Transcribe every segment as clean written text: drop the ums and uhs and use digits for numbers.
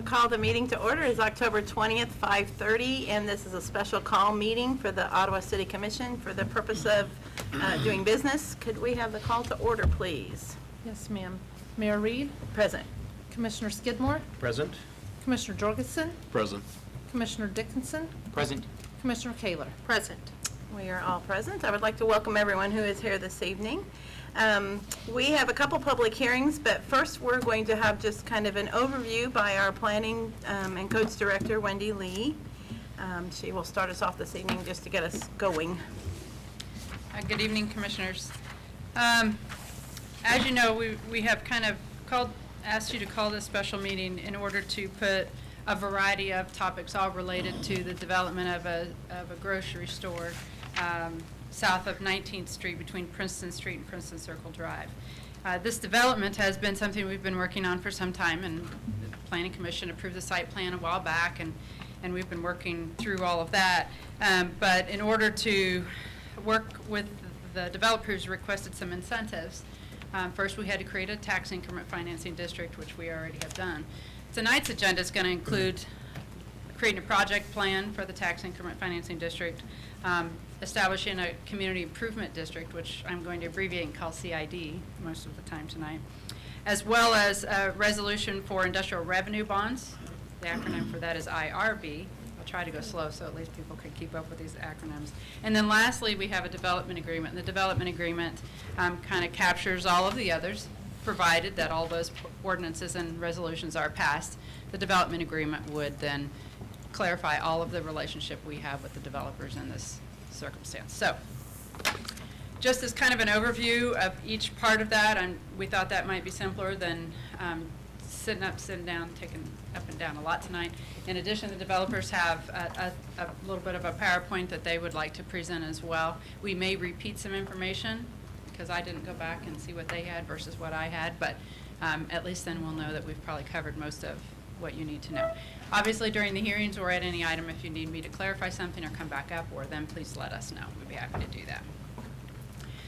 call the meeting to order. It's October 20th, 5:30, and this is a special call meeting for the Ottawa City Commission for the purpose of doing business. Could we have the call to order, please? Yes, ma'am. Mayor Reed? Present. Commissioner Skidmore? Present. Commissioner Jorgensen? Present. Commissioner Dickinson? Present. Commissioner Kaler? Present. We are all present. I would like to welcome everyone who is here this evening. We have a couple public hearings, but first we're going to have just kind of an overview by our Planning and Codes Director, Wendy Lee. She will start us off this evening just to get us going. Good evening, Commissioners. As you know, we have kind of asked you to call this special meeting in order to put a variety of topics all related to the development of a grocery store south of 19th Street between Princeton Street and Princeton Circle Drive. This development has been something we've been working on for some time, and the Planning Commission approved the site plan a while back, and we've been working through all of that. But in order to work with the developers, requested some incentives. First, we had to create a tax increment financing district, which we already have done. Tonight's agenda is going to include creating a project plan for the tax increment financing district, establishing a community improvement district, which I'm going to abbreviate and call CID most of the time tonight, as well as a resolution for industrial revenue bonds. The acronym for that is IRB. I'll try to go slow so at least people can keep up with these acronyms. And then lastly, we have a development agreement. And the development agreement kind of captures all of the others, provided that all those ordinances and resolutions are passed. The development agreement would then clarify all of the relationship we have with the developers in this circumstance. So, just as kind of an overview of each part of that, we thought that might be simpler than sitting up, sitting down, taking up and down a lot tonight. In addition, the developers have a little bit of a PowerPoint that they would like to present as well. We may repeat some information because I didn't go back and see what they had versus what I had, but at least then we'll know that we've probably covered most of what you need to know. Obviously, during the hearings or at any item, if you need me to clarify something or come back up, or then please let us know. We'd be happy to do that.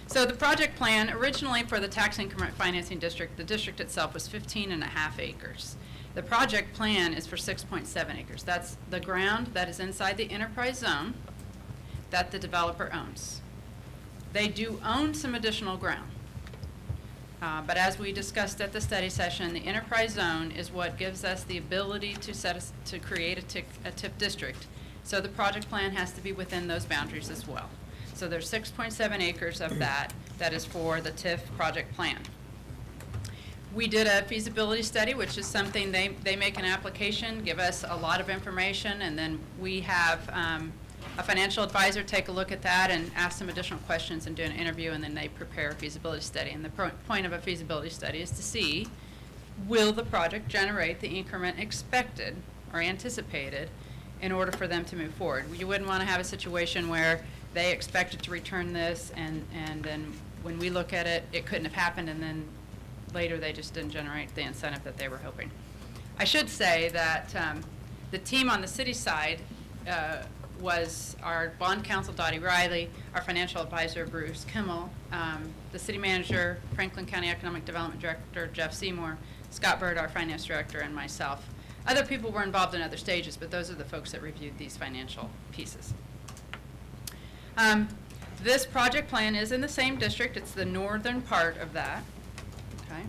So the project plan, originally for the tax increment financing district, the district itself was 15.5 acres. The project plan is for 6.7 acres. That's the ground that is inside the enterprise zone that the developer owns. They do own some additional ground. But as we discussed at the study session, the enterprise zone is what gives us the ability to create a TIF district. So the project plan has to be within those boundaries as well. So there's 6.7 acres of that is for the TIF project plan. We did a feasibility study, which is something they make an application, give us a lot of information, and then we have a financial advisor take a look at that and ask some additional questions and do an interview, and then they prepare a feasibility study. And the point of a feasibility study is to see, will the project generate the increment expected or anticipated in order for them to move forward? You wouldn't want to have a situation where they expected to return this, and then when we look at it, it couldn't have happened, and then later they just didn't generate the incentive that they were hoping. I should say that the team on the city side was our bond counsel, Dottie Riley, our financial advisor, Bruce Kimmel, the city manager, Franklin County Economic Development Director, Jeff Seymour, Scott Bird, our finance director, and myself. Other people were involved in other stages, but those are the folks that reviewed these financial pieces. This project plan is in the same district. It's the northern part of that. Okay,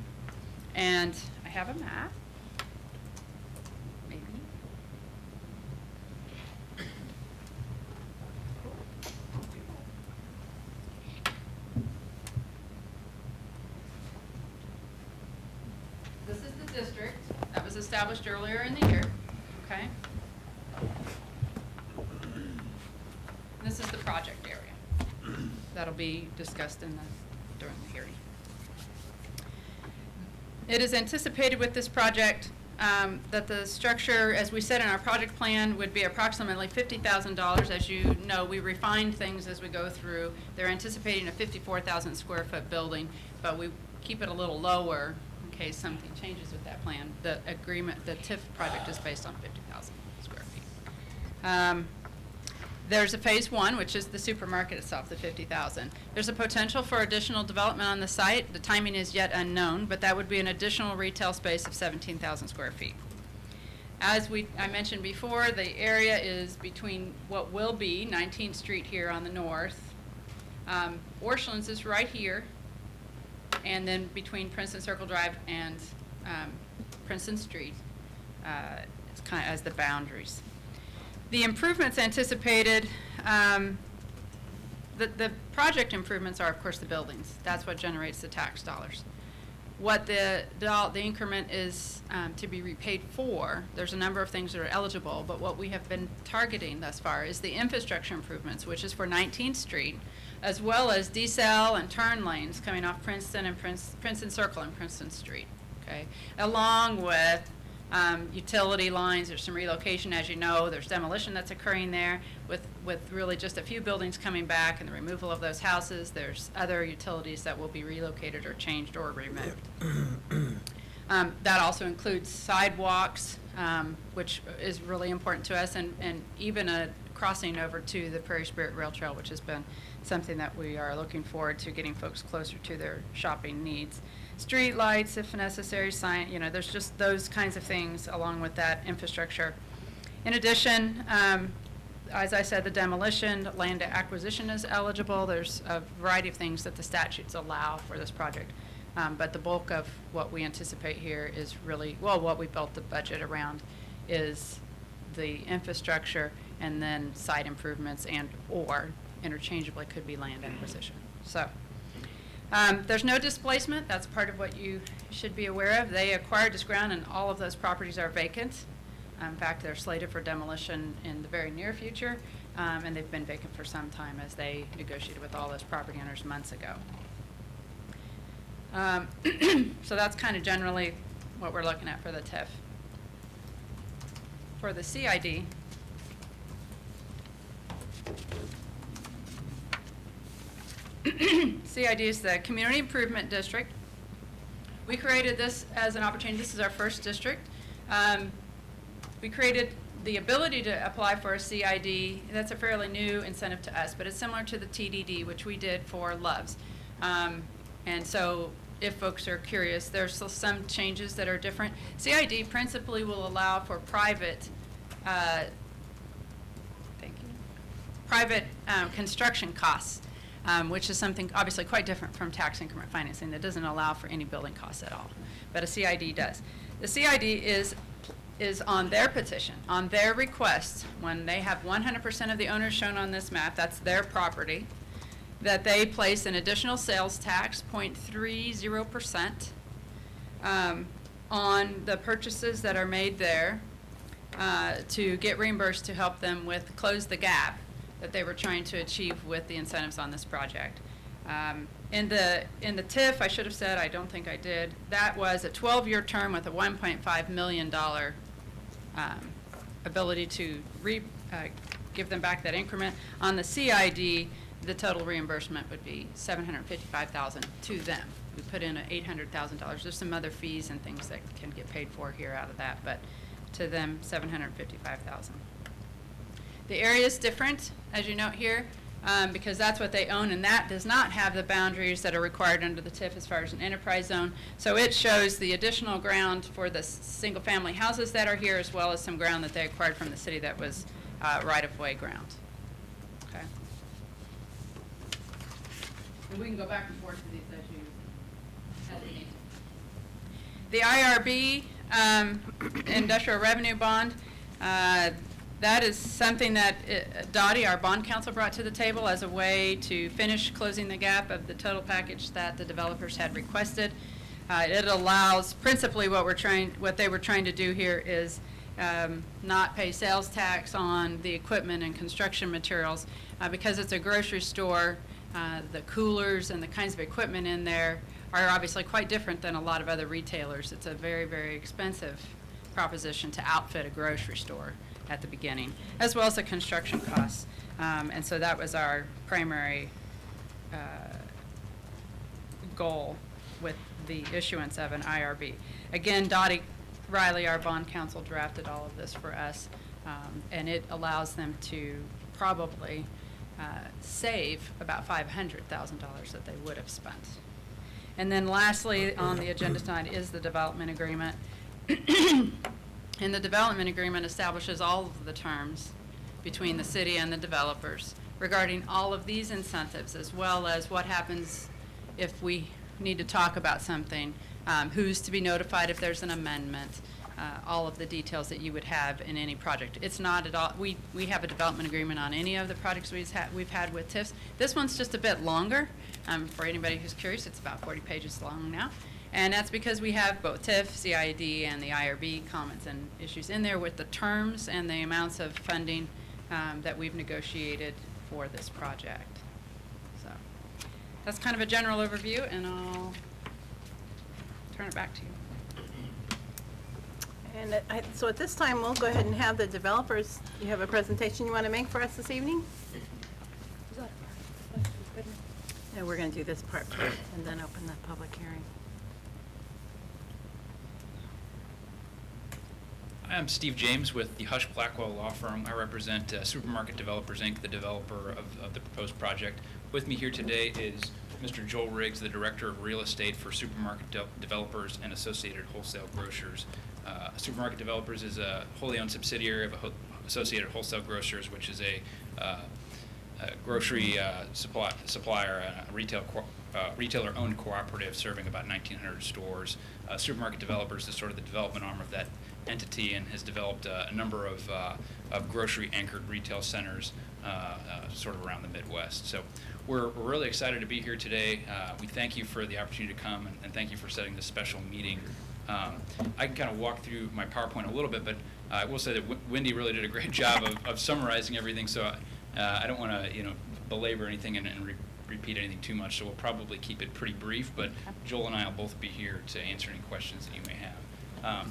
and I have a map. This is the district that was established earlier in the year, okay? This is the project area that'll be discussed during the hearing. It is anticipated with this project that the structure, as we said in our project plan, would be approximately $50,000. As you know, we refine things as we go through. They're anticipating a 54,000 square foot building, but we keep it a little lower in case something changes with that plan. The agreement, the TIF project is based on 50,000 square feet. There's a phase one, which is the supermarket itself, the 50,000. There's a potential for additional development on the site. The timing is yet unknown, but that would be an additional retail space of 17,000 square feet. As I mentioned before, the area is between what will be 19th Street here on the north. Orchlands is right here, and then between Princeton Circle Drive and Princeton Street, it's kind of as the boundaries. The improvements anticipated, the project improvements are, of course, the buildings. That's what generates the tax dollars. What the increment is to be repaid for, there's a number of things that are eligible, but what we have been targeting thus far is the infrastructure improvements, which is for 19th Street, as well as decel and turn lanes coming off Princeton and Princeton Circle and Princeton Street, okay? Along with utility lines. There's some relocation, as you know. There's demolition that's occurring there with really just a few buildings coming back and the removal of those houses. There's other utilities that will be relocated or changed or removed. That also includes sidewalks, which is really important to us, and even a crossing over to the Prairie Spirit Rail Trail, which has been something that we are looking forward to, getting folks closer to their shopping needs. Street lights, if necessary, sign, there's just those kinds of things along with that infrastructure. In addition, as I said, the demolition, land acquisition is eligible. There's a variety of things that the statutes allow for this project. But the bulk of what we anticipate here is really, what we built the budget around is the infrastructure, and then site improvements or interchangeably could be land acquisition. So there's no displacement. That's part of what you should be aware of. They acquired this ground, and all of those properties are vacant. In fact, they're slated for demolition in the very near future, and they've been vacant for some time as they negotiated with all those property owners months ago. So that's kind of generally what we're looking at for the TIF. For the CID, CID is the Community Improvement District. We created this as an opportunity. This is our first district. We created the ability to apply for a CID. That's a fairly new incentive to us, but it's similar to the TDD, which we did for Loves. And so if folks are curious, there's still some changes that are different. CID principally will allow for private construction costs, which is something obviously quite different from tax increment financing that doesn't allow for any building costs at all, but a CID does. The CID is on their petition, on their request, when they have 100% of the owners shown on this map, that's their property, that they place an additional sales tax, 0.30%, on the purchases that are made there to get reimbursed to help them close the gap that they were trying to achieve with the incentives on this project. In the TIF, I should have said, I don't think I did, that was a 12-year term with a $1.5 million ability to give them back that increment. On the CID, the total reimbursement would be $755,000 to them. We put in $800,000. There's some other fees and things that can get paid for here out of that, but to them, $755,000. The area is different, as you note here, because that's what they own, and that does not have the boundaries that are required under the TIF as far as an enterprise zone. So it shows the additional ground for the single-family houses that are here, as well as some ground that they acquired from the city that was right-of-way ground. Okay. And we can go back and forth to these as you need. The IRB, Industrial Revenue Bond, that is something that Dottie, our bond counsel, brought to the table as a way to finish closing the gap of the total package that the developers had requested. It allows, principally what they were trying to do here is not pay sales tax on the equipment and construction materials. Because it's a grocery store, the coolers and the kinds of equipment in there are obviously quite different than a lot of other retailers. It's a very, very expensive proposition to outfit a grocery store at the beginning, as well as the construction costs. And so that was our primary goal with the issuance of an IRB. Again, Dottie Riley, our bond counsel, drafted all of this for us, and it allows them to probably save about $500,000 that they would have spent. And then lastly on the agenda tonight is the development agreement. And the development agreement establishes all of the terms between the city and the developers regarding all of these incentives, as well as what happens if we need to talk about something, who's to be notified if there's an amendment, all of the details that you would have in any project. It's not at all, we have a development agreement on any of the projects we've had with TIFs. This one's just a bit longer. For anybody who's curious, it's about 40 pages long now. And that's because we have both TIF, CID, and the IRB comments and issues in there with the terms and the amounts of funding that we've negotiated for this project. So that's kind of a general overview, and I'll turn it back to you. And so at this time, we'll go ahead and have the developers, you have a presentation you want to make for us this evening? No, we're going to do this part first and then open the public hearing. I'm Steve James with the Hush Blackwell Law Firm. I represent Supermarket Developers, Inc., the developer of the proposed project. With me here today is Mr. Joel Riggs, the Director of Real Estate for Supermarket Developers and Associated Wholesale Grocers. Supermarket Developers is a wholly owned subsidiary of Associated Wholesale Grocers, which is a grocery supplier, a retailer-owned cooperative serving about 1,900 stores. Supermarket Developers is sort of the development arm of that entity and has developed a number of grocery-anchored retail centers sort of around the Midwest. So we're really excited to be here today. We thank you for the opportunity to come, and thank you for setting this special meeting. I can kind of walk through my PowerPoint a little bit, but I will say that Wendy really did a great job of summarizing everything, so I don't want to belabor anything and repeat anything too much, so we'll probably keep it pretty brief, but Joel and I will both be here to answer any questions that you may have.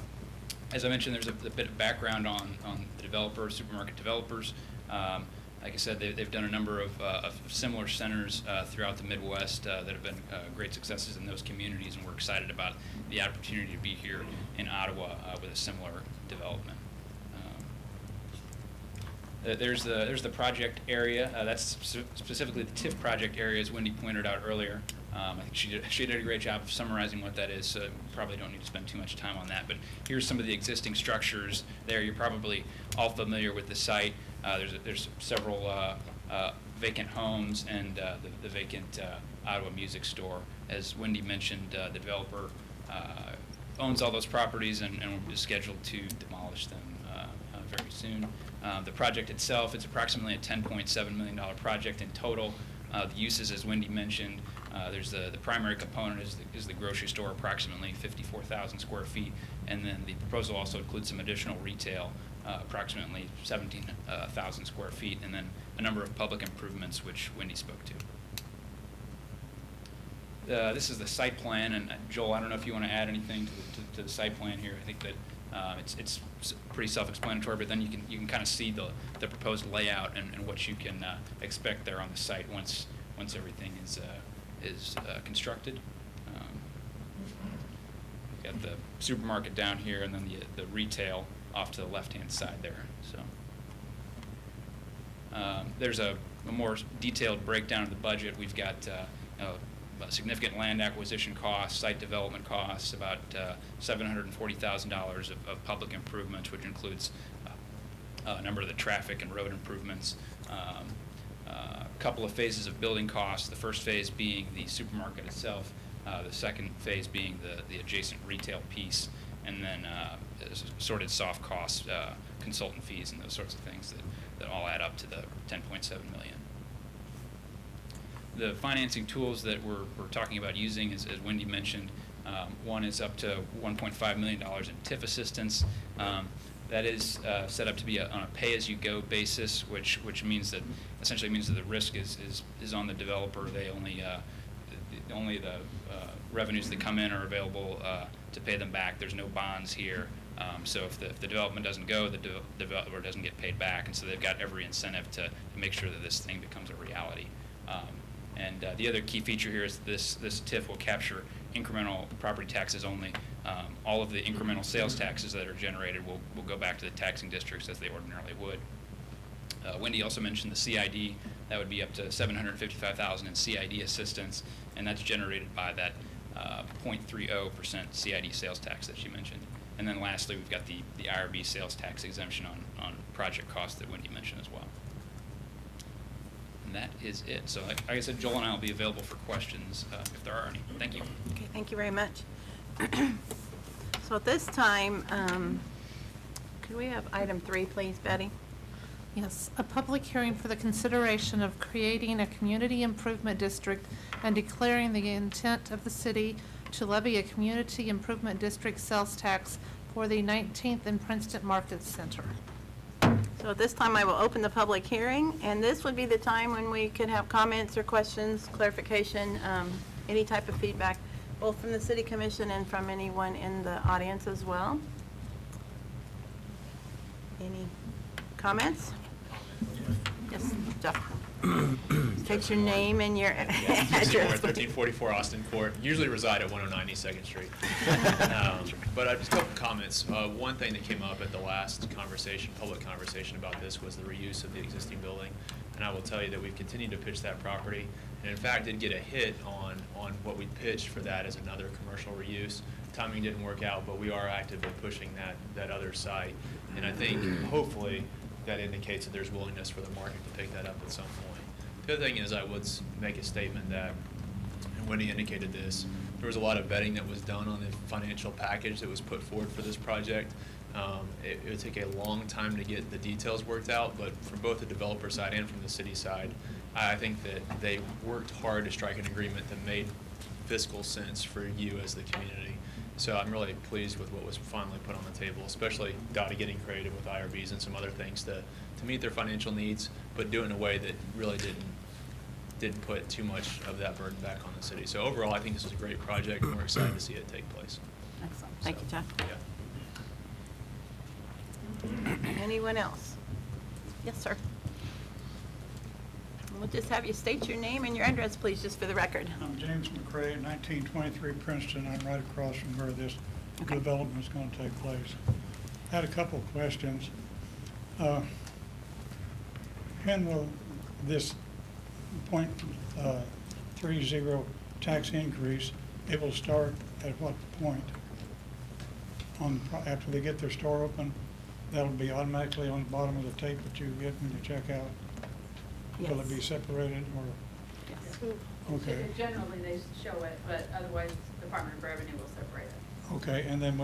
As I mentioned, there's a bit of background on the developers, Supermarket Developers. Like I said, they've done a number of similar centers throughout the Midwest that have been great successes in those communities, and we're excited about the opportunity to be here in Ottawa with a similar development. There's the project area. That's specifically the TIF project area, as Wendy pointed out earlier. I think she did a great job of summarizing what that is, so probably don't need to spend too much time on that. But here's some of the existing structures there. You're probably all familiar with the site. There's several vacant homes and the vacant Ottawa Music Store. As Wendy mentioned, the developer owns all those properties and is scheduled to demolish them very soon. The project itself, it's approximately a $10.7 million project in total. The uses, as Wendy mentioned, there's the primary component is the grocery store, approximately 54,000 square feet, and then the proposal also includes some additional retail, approximately 17,000 square feet, and then a number of public improvements, which Wendy spoke to. This is the site plan, and Joel, I don't know if you want to add anything to the site plan here. I think that it's pretty self-explanatory, but then you can kind of see the proposed layout and what you can expect there on the site once everything is constructed. We've got the supermarket down here, and then the retail off to the left-hand side there. So there's a more detailed breakdown of the budget. We've got significant land acquisition costs, site development costs, about $740,000 of public improvements, which includes a number of the traffic and road improvements. A couple of phases of building costs, the first phase being the supermarket itself, the second phase being the adjacent retail piece, and then assorted soft costs, consultant fees, and those sorts of things that all add up to the $10.7 million. The financing tools that we're talking about using, as Wendy mentioned, one is up to $1.5 million in TIF assistance. That is set up to be on a pay-as-you-go basis, which essentially means that the risk is on the developer. They only the revenues that come in are available to pay them back. There's no bonds here. So if the development doesn't go, the developer doesn't get paid back, and so they've got every incentive to make sure that this thing becomes a reality. And the other key feature here is this TIF will capture incremental property taxes only. All of the incremental sales taxes that are generated will go back to the taxing districts as they ordinarily would. Wendy also mentioned the CID. That would be up to $755,000 in CID assistance, and that's generated by that 0.30% CID sales tax that she mentioned. And then lastly, we've got the IRB sales tax exemption on project costs that Wendy mentioned as well. And that is it. So like I said, Joel and I will be available for questions if there are any. Thank you. Okay, thank you very much. So at this time, could we have item 3, please, Betty? Yes, a public hearing for the consideration of creating a community improvement district and declaring the intent of the city to levy a community improvement district sales tax for the 19th and Princeton Market Center. So at this time, I will open the public hearing, and this would be the time when we could have comments or questions, clarification, any type of feedback, both from the City Commission and from anyone in the audience as well. Any comments? Yes, Jeff. State your name and your address. 1344 Austin Court. Usually reside at 109 East 2nd Street. But just a couple comments. One thing that came up at the last conversation, public conversation about this, was the reuse of the existing building. And I will tell you that we've continued to pitch that property, and in fact did get a hit on what we pitched for that as another commercial reuse. Timing didn't work out, but we are actively pushing that other site. And I think hopefully that indicates that there's willingness for the market to pick that up at some point. The other thing is I would make a statement that, and Wendy indicated this, there was a lot of vetting that was done on the financial package that was put forward for this project. It would take a long time to get the details worked out, but from both the developer side and from the city side, I think that they worked hard to strike an agreement that made fiscal sense for you as the community. So I'm really pleased with what was finally put on the table, especially Dottie getting creative with IRBs and some other things to meet their financial needs, but do it in a way that really didn't put too much of that burden back on the city. So overall, I think this is a great project, and we're excited to see it take place. Excellent. Thank you, Jeff. Yeah. Anyone else? Yes, sir. We'll just have you state your name and your address, please, just for the record. I'm James McCray, 1923 Princeton. I'm right across from where this Okay. development is going to take place. I had a couple of questions. When will this .30 tax increase, it will start at what point? After they get their store open, that'll be automatically on the bottom of the tape that you get when you check out? Will it be Yes. separated or? Yes. Okay. Generally, they show it, but otherwise, Department of Revenue will separate it. Okay, and then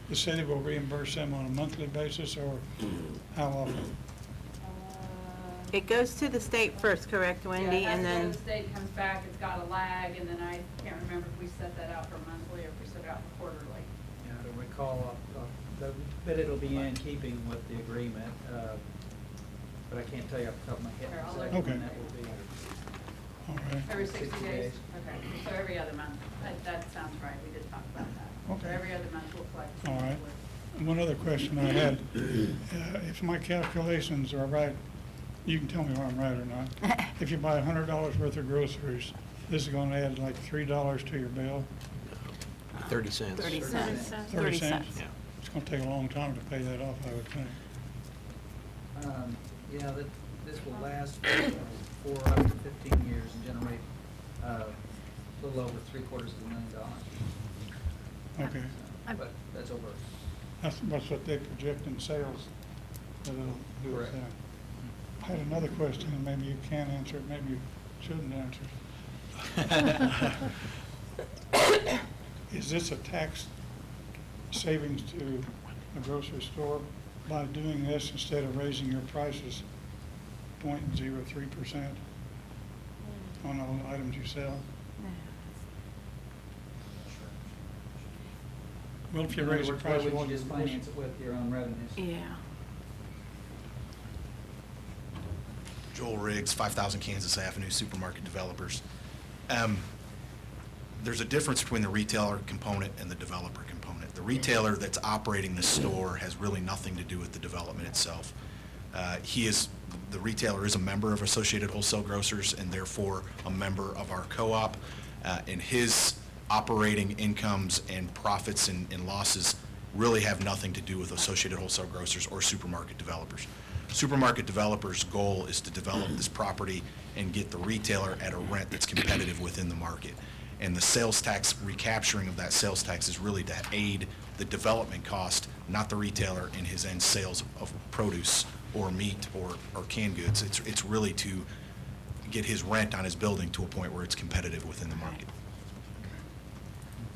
the city will reimburse them on a monthly basis, or how often? It goes to the state first, correct, Wendy? Yeah, And then, the state comes back, it's got a lag, and then I can't remember if we set that out for monthly or if we set it out for quarterly. Yeah, I don't recall, but it'll be in keeping with the agreement, but I can't tell you off the top of my head Sure, I'll exactly look. when Okay. that will be. All right. Every 60 60 days? days. Okay, so every other month. That sounds right, we did talk about that. So Okay. every other month we'll collect. All right. One other question I had, if my calculations are right, you can tell me whether I'm right or not. If you buy $100 worth of groceries, this is going to add like $3 to your bill? 30 cents. 30 cents. 30 cents? Yeah. It's going to take a long time to pay that off, I would think. Yeah, this will last for up to 15 years and generate a little over $750,000. Okay. But that's over. That's what they project in sales that it'll do with Correct. that. I had another question, and maybe you can answer it, maybe you shouldn't answer it. Is this a tax savings to a grocery store by doing this instead of raising your prices 0.03% on all the items you sell? Well, if you In other raise the words, price, why wouldn't you just finance it with your own revenues? Yeah. Joel Riggs, 5000 Kansas Avenue, Supermarket Developers. There's a difference between the retailer component and the developer component. The retailer that's operating the store has really nothing to do with the development itself. The retailer is a member of Associated Wholesale Grocers and therefore a member of our co-op, and his operating incomes and profits and losses really have nothing to do with Associated Wholesale Grocers or Supermarket Developers. Supermarket Developers' goal is to develop this property and get the retailer at a rent that's competitive within the market. And the sales tax, recapturing of that sales tax is really to aid the development cost, not the retailer in his end sales of produce or meat or canned goods. It's really to get his rent on his building to a point where it's competitive within the market.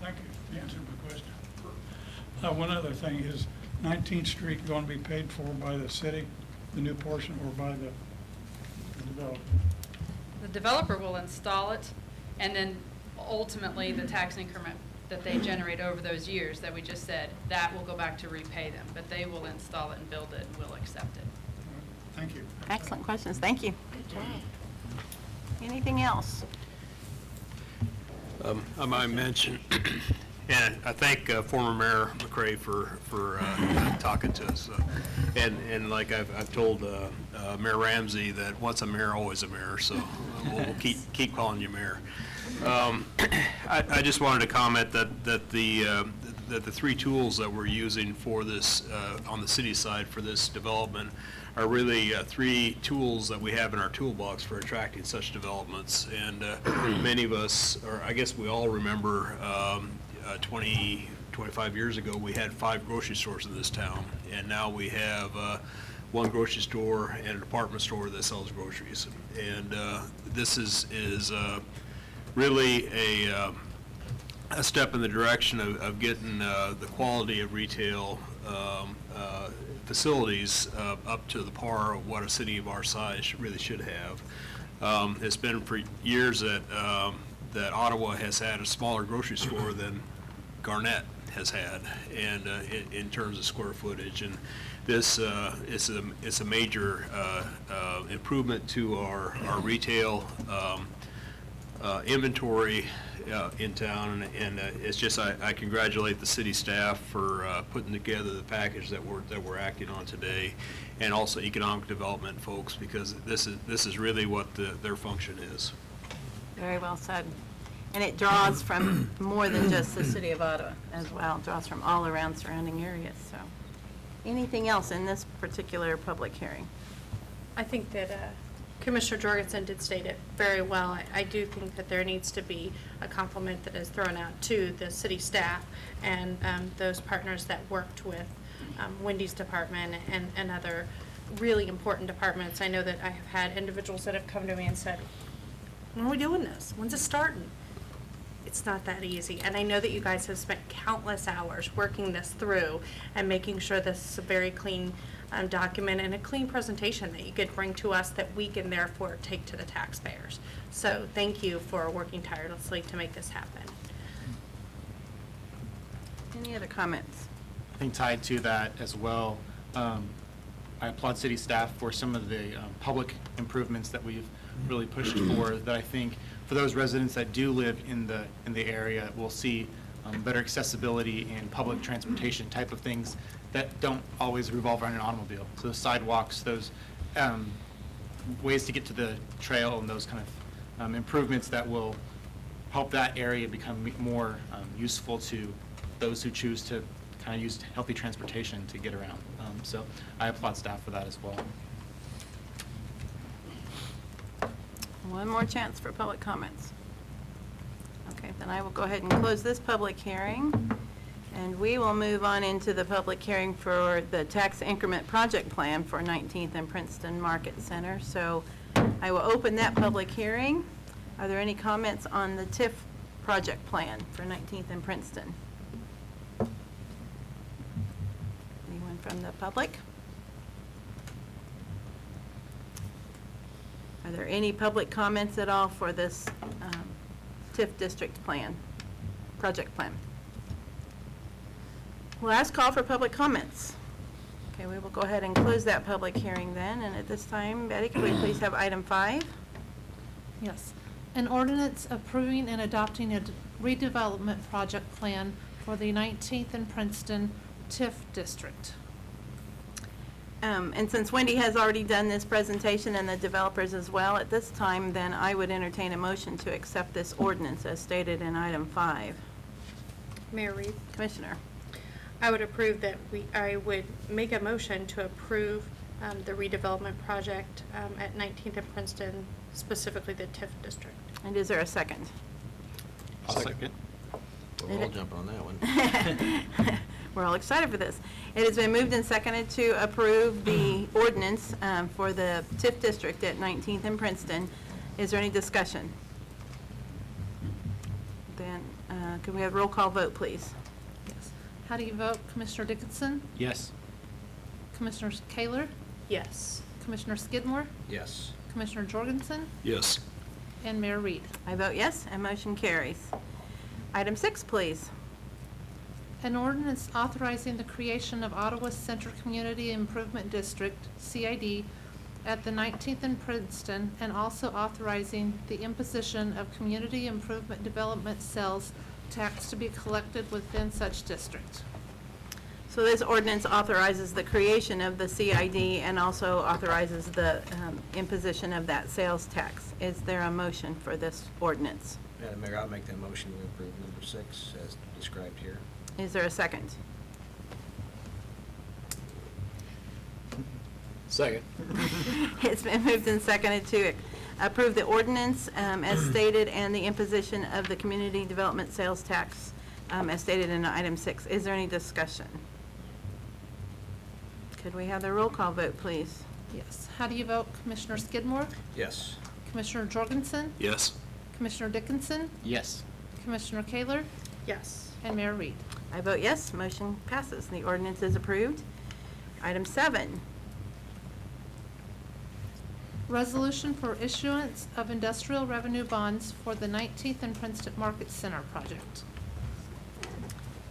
Thank you. You answered my question. One other thing, is 19th Street going to be paid for by the city, the new portion, or by the developer? The developer will install it, and then ultimately, the tax increment that they generate over those years that we just said, that will go back to repay them, but they will install it and build it and will accept it. Thank you. Excellent questions, thank you. Anything else? I might mention, and I thank former Mayor McCray for talking to us. And like I've told Mayor Ramsey that once a mayor, always a mayor, so we'll keep calling you mayor. I just wanted to comment that the three tools that we're using for this, on the city side for this development are really three tools that we have in our toolbox for attracting such developments. And many of us, or I guess we all remember 25 years ago, we had 5 grocery stores in this town. And now we have one grocery store and a department store that sells groceries. And this is really a step in the direction of getting the quality of retail facilities up to the par of what a city of our size really should have. It's been for years that Ottawa has had a smaller grocery store than Garnett has had, and in terms of square footage. And this is a major improvement to our retail inventory in town, and it's just I congratulate the city staff for putting together the package that we're acting on today, and also economic development folks, because this is really what their function is. Very well said. And it draws from more than just the city of Ottawa as well. It draws from all around surrounding areas, so. Anything else in this particular public hearing? I think that Commissioner Jorgensen did state it very well. I do think that there needs to be a compliment that is thrown out to the city staff and those partners that worked with Wendy's department and other really important departments. I know that I have had individuals that have come to me and said, when are we doing this? When's it starting? It's not that easy. And I know that you guys have spent countless hours working this through and making sure this is a very clean document and a clean presentation that you could bring to us that we can therefore take to the taxpayers. So thank you for working tirelessly to make this happen. Any other comments? I think tied to that as well, I applaud city staff for some of the public improvements that we've really pushed for, that I think for those residents that do live in the area will see better accessibility and public transportation type of things that don't always revolve around an automobile. So those sidewalks, those ways to get to the trail, and those kind of improvements that will help that area become more useful to those who choose to kind of use healthy transportation to get around. So I applaud staff for that as well. One more chance for public comments. Okay, then I will go ahead and close this public hearing, and we will move on into the public hearing for the tax increment project plan for 19th and Princeton Market Center. So I will open that public hearing. Are there any comments on the TIF project plan for 19th and Princeton? Anyone from the public? Are there any public comments at all for this TIF district plan, project plan? Last call for public comments. Okay, we will go ahead and close that public hearing then. And at this time, Betty, could we please have item 5? Yes. An ordinance approving and adopting a redevelopment project plan for the 19th and Princeton TIF district. And since Wendy has already done this presentation and the developers as well, at this time, then I would entertain a motion to accept this ordinance as stated in item 5. Mayor Reed, Commissioner. I would approve that I would make a motion to approve the redevelopment project at 19th and Princeton, specifically the TIF district. And is there a second? I'll second. We're all jumping on that one. We're all excited for this. It has been moved and seconded to approve the ordinance for the TIF district at 19th and Princeton. Is there any discussion? Then, could we have roll call vote, please? Yes. How do you vote? Commissioner Dickinson? Yes. Commissioner Kaler? Yes. Commissioner Skidmore? Yes. Commissioner Jorgensen? Yes. And Mayor Reed. I vote yes, and motion carries. Item 6, please. An ordinance authorizing the creation of Ottawa Center Community Improvement District, CID, at the 19th and Princeton, and also authorizing the imposition of community improvement development sales tax to be collected within such district. So this ordinance authorizes the creation of the CID and also authorizes the imposition of that sales tax. Is there a motion for this ordinance? Madam Mayor, I'll make that motion to approve number 6 as described here. Is there a second? Second. It's been moved and seconded to approve the ordinance as stated and the imposition of the community development sales tax as stated in item 6. Is there any discussion? Could we have the roll call vote, please? Yes. How do you vote? Commissioner Skidmore? Yes. Commissioner Jorgensen? Yes. Commissioner Dickinson? Yes. Commissioner Kaler? Yes. And Mayor Reed. I vote yes, motion passes. The ordinance is approved. Item 7. Resolution for issuance of industrial revenue bonds for the 19th and Princeton Market Center project.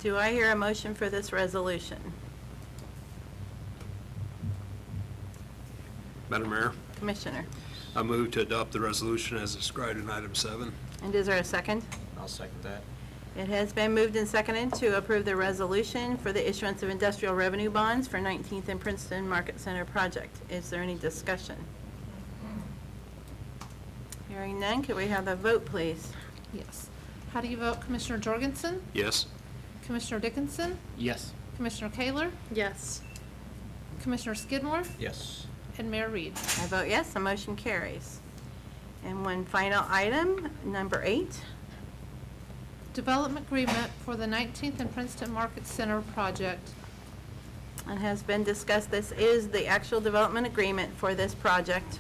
Do I hear a motion for this resolution? Madam Mayor, Commissioner, I move to adopt the resolution as described in item 7. and is there a second? I'll second that. It has been moved and seconded to approve the resolution for the issuance of industrial revenue bonds for 19th and Princeton Market Center project. Is there any discussion? Hearing none, could we have the vote, please? Yes. How do you vote? Commissioner Jorgensen? Yes. Commissioner Dickinson? Yes. Commissioner Kaler? Yes. Commissioner Skidmore? Yes. And Mayor Reed. I vote yes, the motion carries. And one final item, number 8. Development agreement for the 19th and Princeton Market Center project. It has been discussed, this is the actual development agreement for this project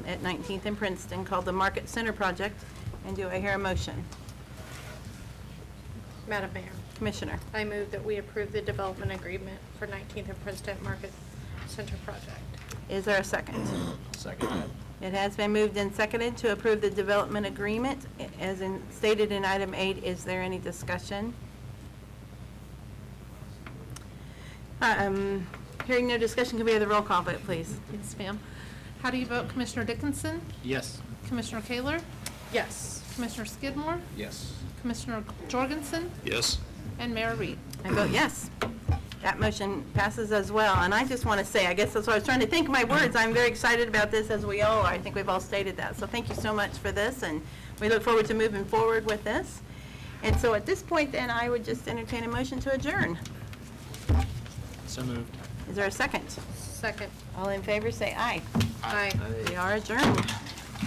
at 19th and Princeton called the Market Center Project. And do I hear a motion? Madam Mayor, Commissioner, I move that we approve the development agreement for 19th and Princeton Market Center project. is there a second? Second that. It has been moved and seconded to approve the development agreement as stated in item 8. Is there any discussion? Hearing no discussion, can we have the roll call vote, please? Yes, ma'am. How do you vote? Commissioner Dickinson? Yes. Commissioner Kaler? Yes. Commissioner Skidmore? Yes. Commissioner Jorgensen? Yes. And Mayor Reed. I vote yes. That motion passes as well. And I just want to say, I guess that's why I was trying to think of my words. I'm very excited about this, as we all are. I think we've all stated that. So thank you so much for this, and we look forward to moving forward with this. And so at this point, then, I would just entertain a motion to adjourn. So moved. Is there a second? Second. All in favor, say aye. Aye. We are adjourned.